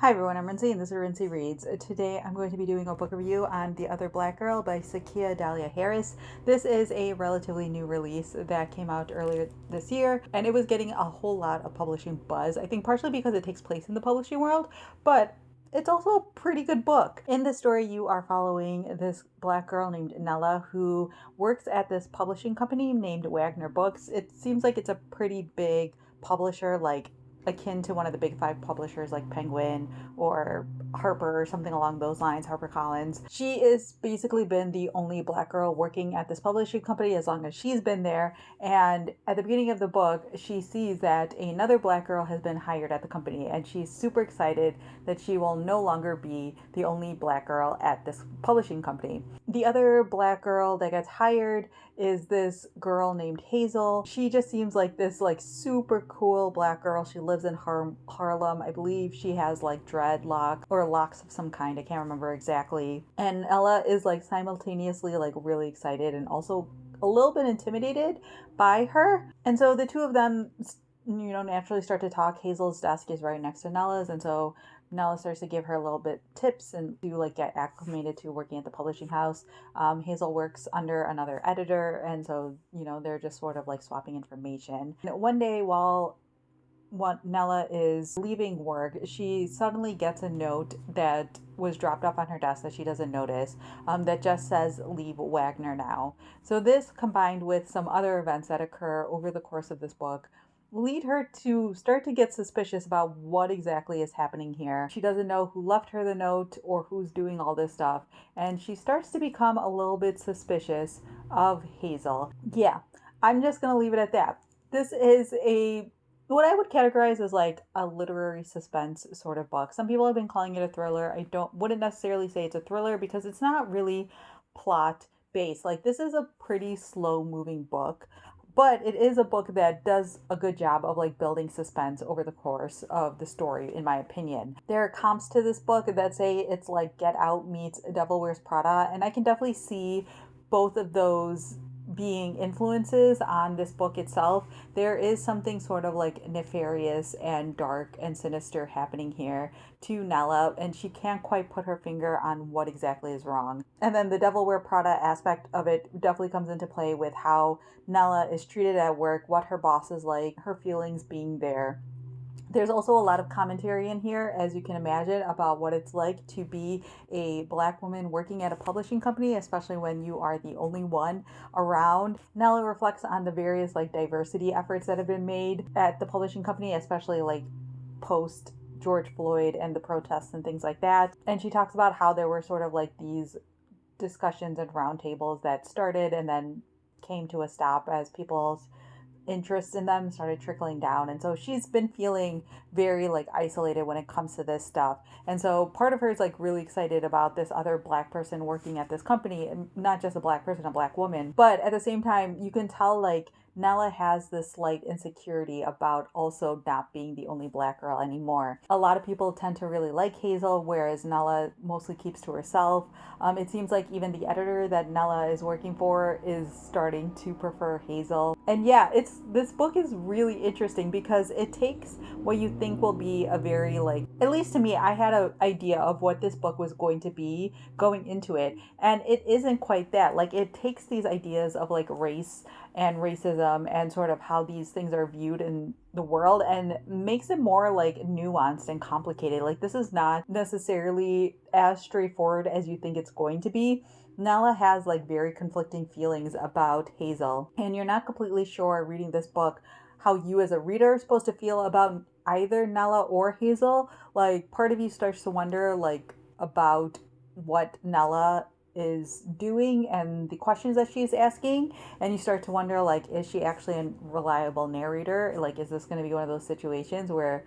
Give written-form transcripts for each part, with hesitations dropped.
Hi everyone, I'm Rincey and this is Rincey Reads. Today I'm going to be doing a book review on The Other Black Girl by Zakiya Dalila Harris. This is a relatively new release that came out earlier this year and it was getting a whole lot of publishing buzz. I think partially because it takes place in the publishing world, but it's also a pretty good book. In this story, you are following this black girl named Nella who works at this publishing company named Wagner Books. It seems like it's a pretty big publisher, like akin to one of the big five publishers like Penguin or Harper or something along those lines, HarperCollins. She has basically been the only black girl working at this publishing company as long as she's been there. And at the beginning of the book, she sees that another black girl has been hired at the company and she's super excited that she will no longer be the only black girl at this publishing company. The other black girl that gets hired is this girl named Hazel. She just seems like this super cool black girl. She lives in Harlem. I believe she has dreadlock or locks of some kind. I can't remember exactly. And Ella is simultaneously really excited and also a little bit intimidated by her. And so the two of them naturally start to talk. Hazel's desk is right next to Nella's, and so Nella starts to give her a little bit tips and to get acclimated to working at the publishing house. Hazel works under another editor, and so they're just sort of swapping information. And one day while Nella is leaving work, she suddenly gets a note that was dropped off on her desk that she doesn't notice, that just says leave Wagner now. So this, combined with some other events that occur over the course of this book, lead her to start to get suspicious about what exactly is happening here. She doesn't know who left her the note or who's doing all this stuff, and she starts to become a little bit suspicious of Hazel. Yeah, I'm just gonna leave it at that. This is what I would categorize as a literary suspense sort of book. Some people have been calling it a thriller. I wouldn't necessarily say it's a thriller because it's not really plot based. This is a pretty slow moving book, but it is a book that does a good job of building suspense over the course of the story, in my opinion. There are comps to this book that say it's like Get Out meets Devil Wears Prada, and I can definitely see both of those being influences on this book itself. There is something sort of nefarious and dark and sinister happening here to Nella, and she can't quite put her finger on what exactly is wrong. And then the Devil Wear Prada aspect of it definitely comes into play with how Nella is treated at work, what her boss is like, her feelings being there. There's also a lot of commentary in here, as you can imagine, about what it's like to be a black woman working at a publishing company, especially when you are the only one around. Nella reflects on the various diversity efforts that have been made at the publishing company, especially post George Floyd and the protests and things like that. And she talks about how there were sort of these discussions and roundtables that started and then came to a stop as people's interest in them started trickling down. And so she's been feeling very isolated when it comes to this stuff. And so part of her is really excited about this other black person working at this company, and not just a black person, a black woman. But at the same time, you can tell Nella has this slight insecurity about also not being the only black girl anymore. A lot of people tend to really like Hazel, whereas Nella mostly keeps to herself. It seems like even the editor that Nella is working for is starting to prefer Hazel. And yeah, this book is really interesting because it takes what you think will be a very at least to me, I had an idea of what this book was going to be going into it, and it isn't quite that. It takes these ideas of race and racism and sort of how these things are viewed in the world and makes it more nuanced and complicated. This is not necessarily as straightforward as you think it's going to be. Nella has very conflicting feelings about Hazel, and you're not completely sure reading this book how you as a reader are supposed to feel about either Nella or Hazel. Part of you starts to wonder about what Nella is doing and the questions that she's asking, and you start to wonder is she actually a reliable narrator? Is this going to be one of those situations where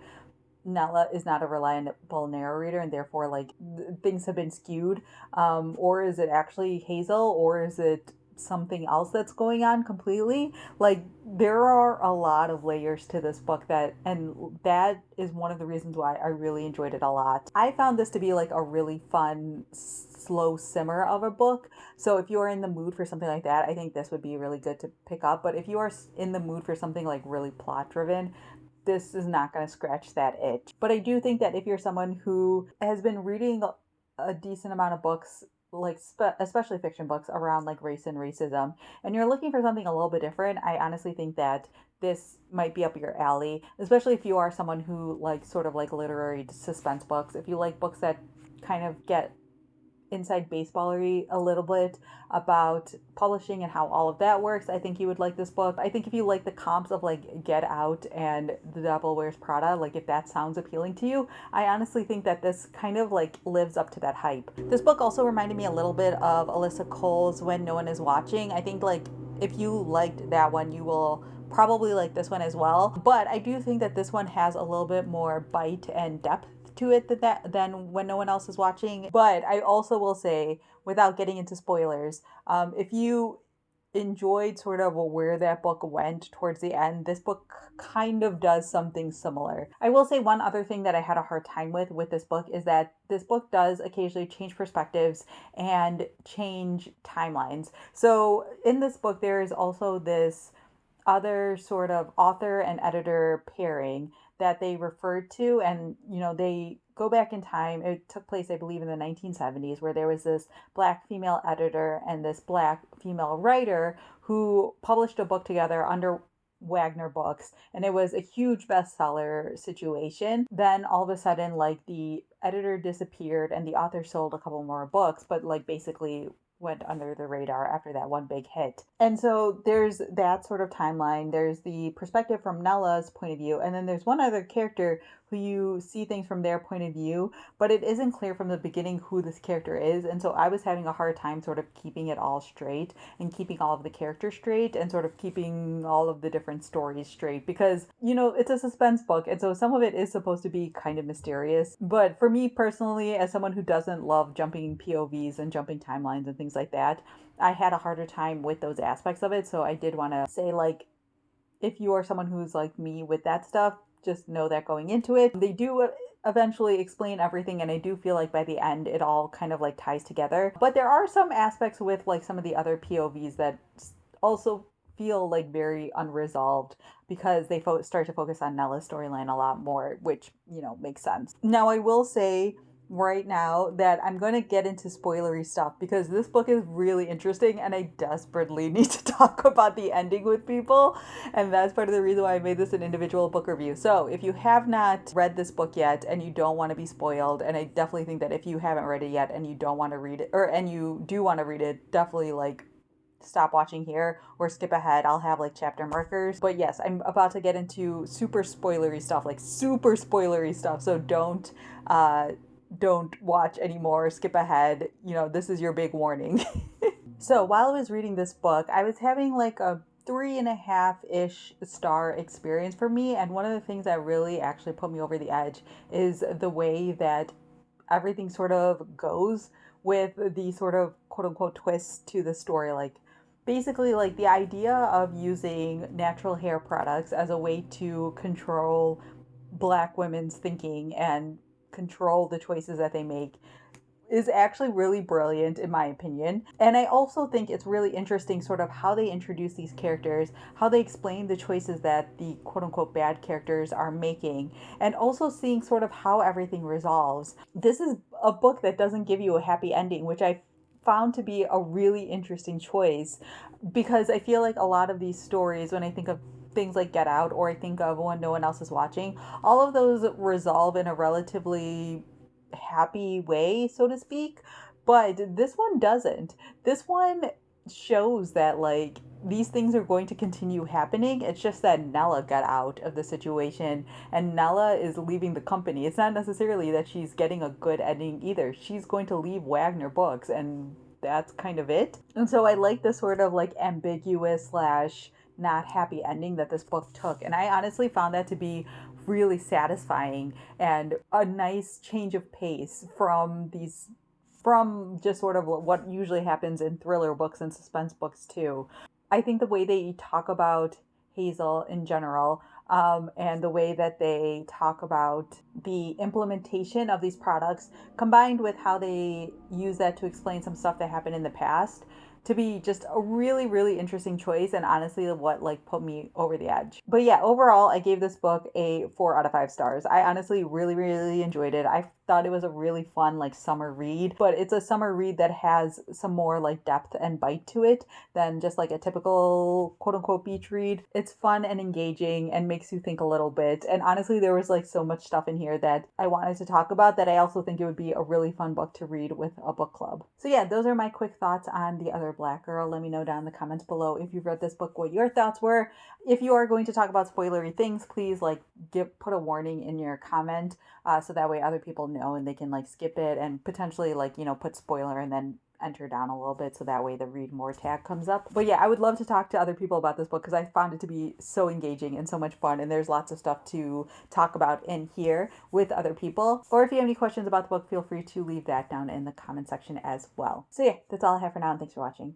Nella is not a reliable narrator and therefore things have been skewed, or is it actually Hazel, or is it something else that's going on completely? There are a lot of layers to this book and that is one of the reasons why I really enjoyed it a lot. I found this to be a really fun slow simmer of a book. So if you're in the mood for something like that, I think this would be really good to pick up. But if you are in the mood for something really plot driven, this is not going to scratch that itch. But I do think that if you're someone who has been reading a decent amount of books, like especially fiction books around like race and racism, and you're looking for something a little bit different, I honestly think that this might be up your alley, especially if you are someone who likes sort of like literary suspense books. If you like books that kind of get inside baseballery a little bit about publishing and how all of that works, I think you would like this book. I think if you like the comps of like Get Out and The Devil Wears Prada, like if that sounds appealing to you, I honestly think that this kind of like lives up to that hype. This book also reminded me a little bit of Alyssa Cole's When No One Is Watching. I think like if you liked that one, you will probably like this one as well. But I do think that this one has a little bit more bite and depth to it than When No One Else Is Watching. But I also will say, without getting into spoilers, if you enjoyed sort of where that book went towards the end, this book kind of does something similar. I will say one other thing that I had a hard time with this book is that this book does occasionally change perspectives and change timelines. So in this book, there is also this other sort of author and editor pairing that they referred to, and they go back in time. It took place, I believe, in the 1970s, where there was this black female editor and this black female writer who published a book together under Wagner Books, and it was a huge bestseller situation. Then all of a sudden, like, the editor disappeared and the author sold a couple more books, but like basically went under the radar after that one big hit. And so there's that sort of timeline. There's the perspective from Nella's point of view, and then there's one other character who you see things from their point of view, but it isn't clear from the beginning who this character is. And so I was having a hard time sort of keeping it all straight and keeping all of the characters straight and sort of keeping all of the different stories straight, because it's a suspense book, and so some of it is supposed to be kind of mysterious. But for me personally, as someone who doesn't love jumping POVs and jumping timelines and things like that, I had a harder time with those aspects of it. So I did want to say, like, if you are someone who's like me with that stuff, just know that going into it. They do eventually explain everything, and I do feel like by the end it all kind of like ties together. But there are some aspects with like some of the other POVs that also feel like very unresolved, because they start to focus on Nella's storyline a lot more, which makes sense. Now I will say right now that I'm going to get into spoilery stuff, because this book is really interesting and I desperately need to talk about the ending with people, and that's part of the reason why I made this an individual book review. So if you have not read this book yet and you don't want to be spoiled, and I definitely think that if you haven't read it yet and you don't want to read it, and you do want to read it, definitely like stop watching here or skip ahead. I'll have like chapter markers. But yes, I'm about to get into super spoilery stuff, so don't watch anymore, skip ahead. This is your big warning. So while I was reading this book, I was having like a 3.5-ish star experience for me. And one of the things that really actually put me over the edge is the way that everything sort of goes with the sort of quote unquote twist to the story. Like, basically, like, the idea of using natural hair products as a way to control Black women's thinking and control the choices that they make is actually really brilliant, in my opinion. And I also think it's really interesting sort of how they introduce these characters, how they explain the choices that the quote unquote bad characters are making, and also seeing sort of how everything resolves. This is a book that doesn't give you a happy ending, which I found to be a really interesting choice, because I feel like a lot of these stories, when I think of things like Get Out, or I think of When No One Else Is Watching, all of those resolve in a relatively happy way, so to speak. But this one doesn't. This one shows that like these things are going to continue happening. It's just that Nella got out of the situation and Nella is leaving the company. It's not necessarily that she's getting a good ending either. She's going to leave Wagner Books, and that's kind of it. And so I like the sort of like ambiguous slash not happy ending that this book took. And I honestly found that to be really satisfying and a nice change of pace from just sort of what usually happens in thriller books and suspense books too. I think the way they talk about Hazel in general, and the way that they talk about the implementation of these products, combined with how they use that to explain some stuff that happened in the past, to be just a really, really interesting choice, and honestly what like put me over the edge. But yeah, overall I gave this book a 4 out of 5 stars. I honestly really, really enjoyed it. I thought it was a really fun like summer read, but it's a summer read that has some more like depth and bite to it than just like a typical quote unquote beach read. It's fun and engaging and makes you think a little bit. And honestly, there was like so much stuff in here that I wanted to talk about that I also think it would be a really fun book to read with a book club. So yeah, those are my quick thoughts on The Other Black Girl. Let me know down in the comments below if you've read this book what your thoughts were. If you are going to talk about spoilery things, please like put a warning in your comment so that way other people know and they can like skip it and potentially like, you know, put spoiler and then enter down a little bit so that way the read more tag comes up. But yeah, I would love to talk to other people about this book because I found it to be so engaging and so much fun, and there's lots of stuff to talk about in here with other people. Or if you have any questions about the book, feel free to leave that down in the comment section as well. So yeah, that's all I have for now, and thanks for watching.